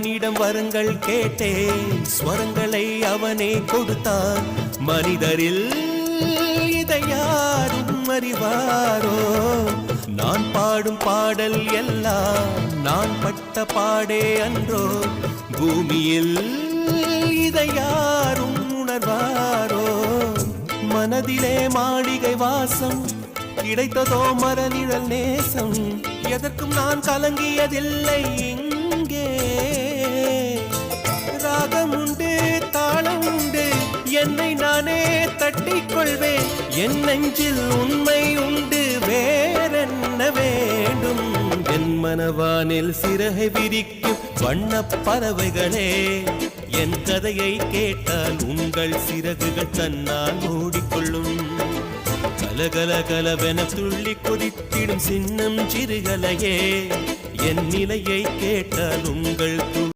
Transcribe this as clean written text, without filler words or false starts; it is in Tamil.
அவனிடம் வரங்கள் கேட்டேன், ஸ்வரங்களை அவனே கொடுத்தான். மனிதரில் இதை யாரும் அறிவாரோ? நான் பாடும் பாடல் எல்லாம் நான் பட்ட பாடே அன்றோ? பூமியில் இதை யாரும் உணர்வாரோ? மனதிலே மாளிகை வாசம், கிடைத்ததோ மரநிழல் நேசம். எதற்கும் நான் கலங்கியதில்லை இங்கே. ராகம் உண்டு, தாளம் உண்டு, என்னை நானே தட்டிக் கொள்வேன். என் நெஞ்சில் உண்மை உண்டு, வேறென்ன வேண்டும்? என் மனவானில் சிறகை விரிக்கும் வண்ணப் பறவைகளே, என் கதையை கேட்டால் உங்கள் சிறகுகள் தன்னால் மூடிக்கொள்ளும். கலகல கலவென துள்ளி கொதித்திடும் சின்னம் சிறுகலையே, என் நிலையை கேட்டால் உங்கள்